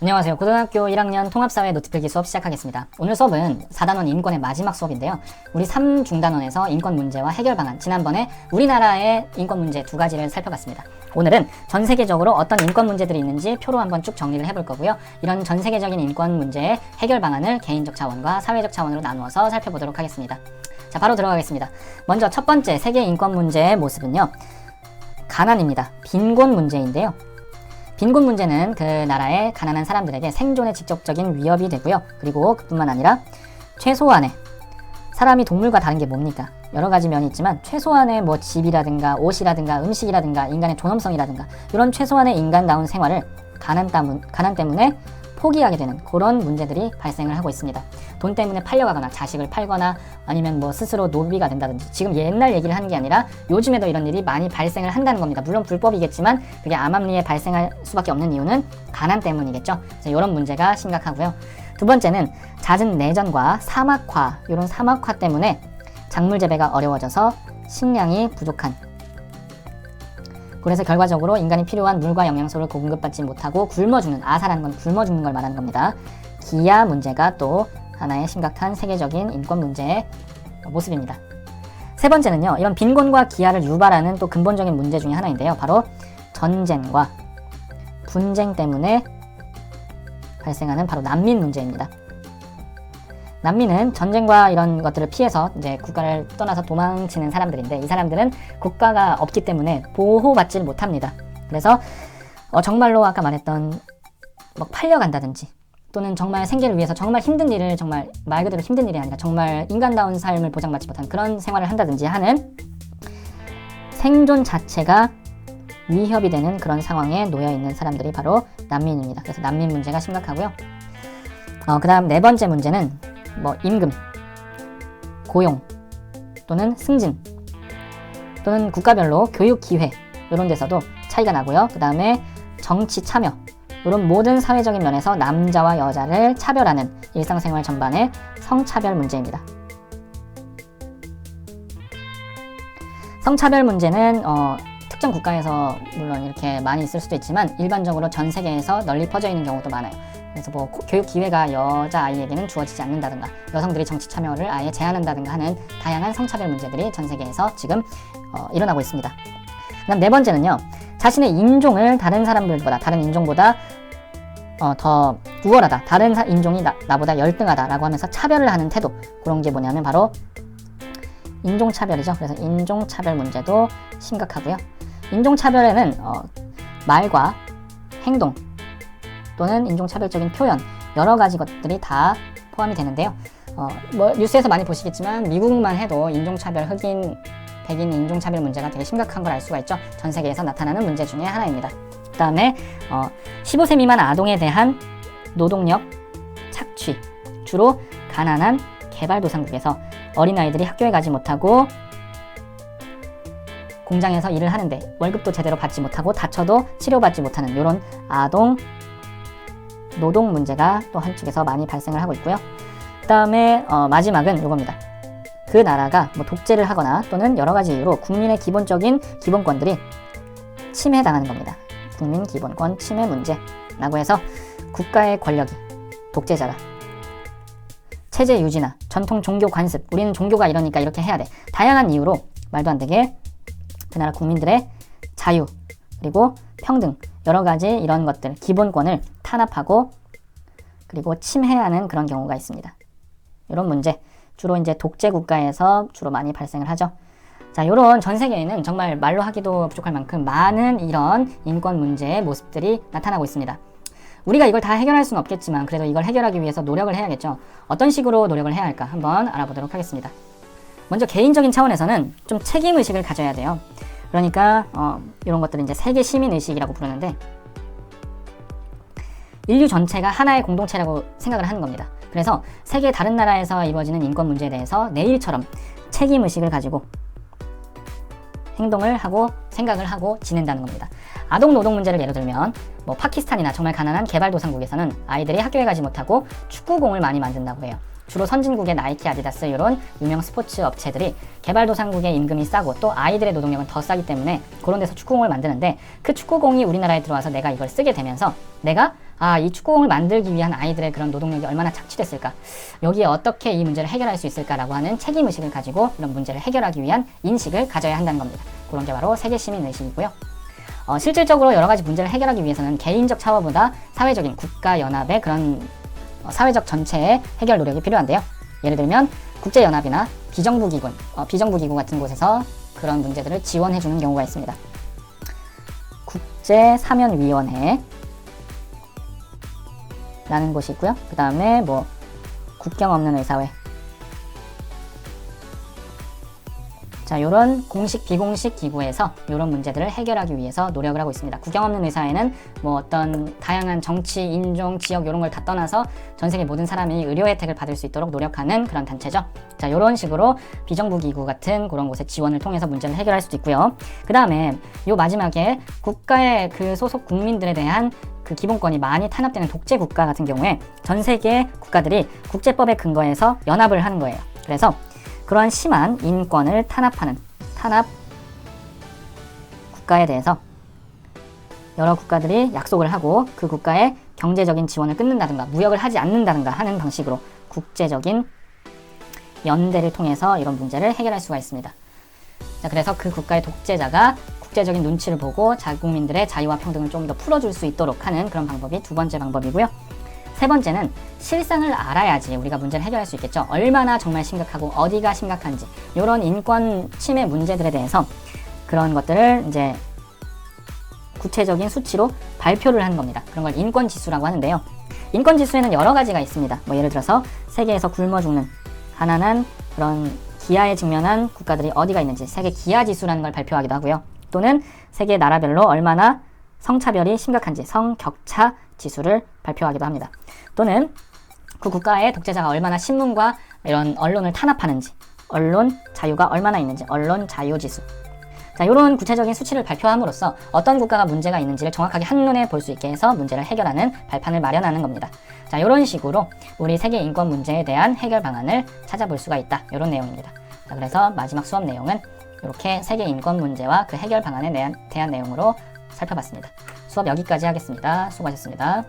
안녕하세요. 고등학교 1학년 통합사회 노트필기 수업 시작하겠습니다. 오늘 수업은 4단원 인권의 마지막 수업인데요. 우리 3중단원에서 인권 문제와 해결 방안, 지난번에 우리나라의 인권 문제 두 가지를 살펴봤습니다. 오늘은 전 세계적으로 어떤 인권 문제들이 있는지 표로 한번 쭉 정리를 해볼 거고요. 이런 전 세계적인 인권 문제의 해결 방안을 개인적 차원과 사회적 차원으로 나누어서 살펴보도록 하겠습니다. 자, 바로 들어가겠습니다. 먼저 첫 번째 세계 인권 문제의 모습은요. 가난입니다. 빈곤 문제인데요. 빈곤 문제는 그 나라의 가난한 사람들에게 생존에 직접적인 위협이 되고요. 그리고 그뿐만 아니라 최소한의 사람이 동물과 다른 게 뭡니까? 여러 가지 면이 있지만 최소한의 뭐 집이라든가 옷이라든가 음식이라든가 인간의 존엄성이라든가 이런 최소한의 인간다운 생활을 가난 때문에 포기하게 되는 그런 문제들이 발생을 하고 있습니다. 돈 때문에 팔려가거나 자식을 팔거나 아니면 뭐 스스로 노비가 된다든지, 지금 옛날 얘기를 하는 게 아니라 요즘에도 이런 일이 많이 발생을 한다는 겁니다. 물론 불법이겠지만 그게 암암리에 발생할 수밖에 없는 이유는 가난 때문이겠죠. 이런 문제가 심각하고요. 두 번째는 잦은 내전과 사막화, 이런 사막화 때문에 작물 재배가 어려워져서 식량이 부족한, 그래서 결과적으로 인간이 필요한 물과 영양소를 공급받지 못하고 굶어 죽는, 아사라는 건 굶어 죽는 걸 말하는 겁니다. 기아 문제가 또 하나의 심각한 세계적인 인권 문제의 모습입니다. 세 번째는요, 이런 빈곤과 기아를 유발하는 또 근본적인 문제 중에 하나인데요. 바로 전쟁과 분쟁 때문에 발생하는 바로 난민 문제입니다. 난민은 전쟁과 이런 것들을 피해서 이제 국가를 떠나서 도망치는 사람들인데, 이 사람들은 국가가 없기 때문에 보호받지 못합니다. 그래서 정말로 아까 말했던 막 팔려간다든지, 또는 정말 생계를 위해서 정말 힘든 일을, 정말 말 그대로 힘든 일이 아니라 정말 인간다운 삶을 보장받지 못한 그런 생활을 한다든지 하는 생존 자체가 위협이 되는 그런 상황에 놓여 있는 사람들이 바로 난민입니다. 그래서 난민 문제가 심각하고요. 그 다음 네 번째 문제는 뭐 임금, 고용, 또는 승진, 또는 국가별로 교육 기회, 이런 데서도 차이가 나고요. 그 다음에 정치 참여, 이런 모든 사회적인 면에서 남자와 여자를 차별하는 일상생활 전반의 성차별 문제입니다. 성차별 문제는 특정 국가에서 물론 이렇게 많이 있을 수도 있지만 일반적으로 전 세계에서 널리 퍼져 있는 경우도 많아요. 그래서 뭐 교육 기회가 여자아이에게는 주어지지 않는다든가, 여성들이 정치 참여를 아예 제한한다든가 하는 다양한 성차별 문제들이 전 세계에서 지금 일어나고 있습니다. 그다음 네 번째는요, 자신의 인종을 다른 사람들보다, 다른 인종보다 더 우월하다, 다른 인종이 나보다 열등하다라고 하면서 차별을 하는 태도, 그런 게 뭐냐면 바로 인종차별이죠. 그래서 인종차별 문제도 심각하고요. 인종차별에는 말과 행동, 또는 인종차별적인 표현, 여러 가지 것들이 다 포함이 되는데요. 뭐 뉴스에서 많이 보시겠지만 미국만 해도 인종차별, 흑인, 백인 인종차별 문제가 되게 심각한 걸 알 수가 있죠. 전 세계에서 나타나는 문제 중에 하나입니다. 그 다음에 15세 미만 아동에 대한 노동력 착취, 주로 가난한 개발도상국에서 어린아이들이 학교에 가지 못하고 공장에서 일을 하는데 월급도 제대로 받지 못하고 다쳐도 치료받지 못하는 이런 아동 노동 문제가 또 한쪽에서 많이 발생을 하고 있고요. 그 다음에 마지막은 이겁니다. 그 나라가 뭐 독재를 하거나 또는 여러 가지 이유로 국민의 기본적인 기본권들이 침해당하는 겁니다. 국민 기본권 침해 문제라고 해서 국가의 권력이, 독재자가 체제 유지나 전통 종교 관습, 우리는 종교가 이러니까 이렇게 해야 돼, 다양한 이유로 말도 안 되게 그 나라 국민들의 자유, 그리고 평등, 여러 가지 이런 것들, 기본권을 탄압하고 그리고 침해하는 그런 경우가 있습니다. 이런 문제, 주로 이제 독재 국가에서 주로 많이 발생을 하죠. 자, 요런 전 세계에는 정말 말로 하기도 부족할 만큼 많은 이런 인권 문제의 모습들이 나타나고 있습니다. 우리가 이걸 다 해결할 수는 없겠지만 그래도 이걸 해결하기 위해서 노력을 해야겠죠. 어떤 식으로 노력을 해야 할까 한번 알아보도록 하겠습니다. 먼저 개인적인 차원에서는 좀 책임의식을 가져야 돼요. 그러니까 이런 것들은 이제 세계 시민의식이라고 부르는데, 인류 전체가 하나의 공동체라고 생각을 하는 겁니다. 그래서 세계 다른 나라에서 이루어지는 인권 문제에 대해서 내 일처럼 책임의식을 가지고 행동을 하고 생각을 하고 지낸다는 겁니다. 아동 노동 문제를 예로 들면 뭐 파키스탄이나 정말 가난한 개발도상국에서는 아이들이 학교에 가지 못하고 축구공을 많이 만든다고 해요. 주로 선진국의 나이키, 아디다스 이런 유명 스포츠 업체들이 개발도상국의 임금이 싸고 또 아이들의 노동력은 더 싸기 때문에 그런 데서 축구공을 만드는데, 그 축구공이 우리나라에 들어와서 내가 이걸 쓰게 되면서 내가 이 축구공을 만들기 위한 아이들의 그런 노동력이 얼마나 착취됐을까, 여기에 어떻게 이 문제를 해결할 수 있을까라고 하는 책임의식을 가지고 이런 문제를 해결하기 위한 인식을 가져야 한다는 겁니다. 그런 게 바로 세계시민의식이고요. 실질적으로 여러 가지 문제를 해결하기 위해서는 개인적 차원보다 사회적인 국가연합의 그런 사회적 전체의 해결 노력이 필요한데요. 예를 들면 국제연합이나 비정부기구 같은 곳에서 그런 문제들을 지원해주는 경우가 있습니다. 국제사면위원회 라는 곳이 있고요. 그 다음에 뭐 국경 없는 의사회, 자, 요런 공식 비공식 기구에서 요런 문제들을 해결하기 위해서 노력을 하고 있습니다. 국경 없는 의사회는 뭐 어떤 다양한 정치, 인종, 지역 요런 걸 다 떠나서 전 세계 모든 사람이 의료 혜택을 받을 수 있도록 노력하는 그런 단체죠. 자, 요런 식으로 비정부 기구 같은 그런 곳의 지원을 통해서 문제를 해결할 수도 있고요. 그 다음에 요 마지막에 국가의 그 소속 국민들에 대한 그 기본권이 많이 탄압되는 독재 국가 같은 경우에 전 세계 국가들이 국제법에 근거해서 연합을 하는 거예요. 그래서 그러한 심한 인권을 탄압하는 탄압 국가에 대해서 여러 국가들이 약속을 하고 그 국가의 경제적인 지원을 끊는다든가 무역을 하지 않는다든가 하는 방식으로 국제적인 연대를 통해서 이런 문제를 해결할 수가 있습니다. 자, 그래서 그 국가의 독재자가 국제적인 눈치를 보고 자국민들의 자유와 평등을 좀 더 풀어줄 수 있도록 하는 그런 방법이 두 번째 방법이고요. 세 번째는 실상을 알아야지 우리가 문제를 해결할 수 있겠죠. 얼마나 정말 심각하고 어디가 심각한지 이런 인권 침해 문제들에 대해서 그런 것들을 이제 구체적인 수치로 발표를 하는 겁니다. 그런 걸 인권 지수라고 하는데요. 인권 지수에는 여러 가지가 있습니다. 뭐 예를 들어서 세계에서 굶어 죽는 가난한 그런 기아에 직면한 국가들이 어디가 있는지 세계 기아 지수라는 걸 발표하기도 하고요. 또는 세계 나라별로 얼마나 성차별이 심각한지 성격차 지수를 발표하기도 합니다. 또는 그 국가의 독재자가 얼마나 신문과 이런 언론을 탄압하는지, 언론 자유가 얼마나 있는지, 언론 자유 지수. 자, 이런 구체적인 수치를 발표함으로써 어떤 국가가 문제가 있는지를 정확하게 한눈에 볼 수 있게 해서 문제를 해결하는 발판을 마련하는 겁니다. 자, 이런 식으로 우리 세계 인권 문제에 대한 해결 방안을 찾아볼 수가 있다. 이런 내용입니다. 자, 그래서 마지막 수업 내용은 이렇게 세계 인권 문제와 그 해결 방안에 대한 내용으로 살펴봤습니다. 수업 여기까지 하겠습니다. 수고하셨습니다.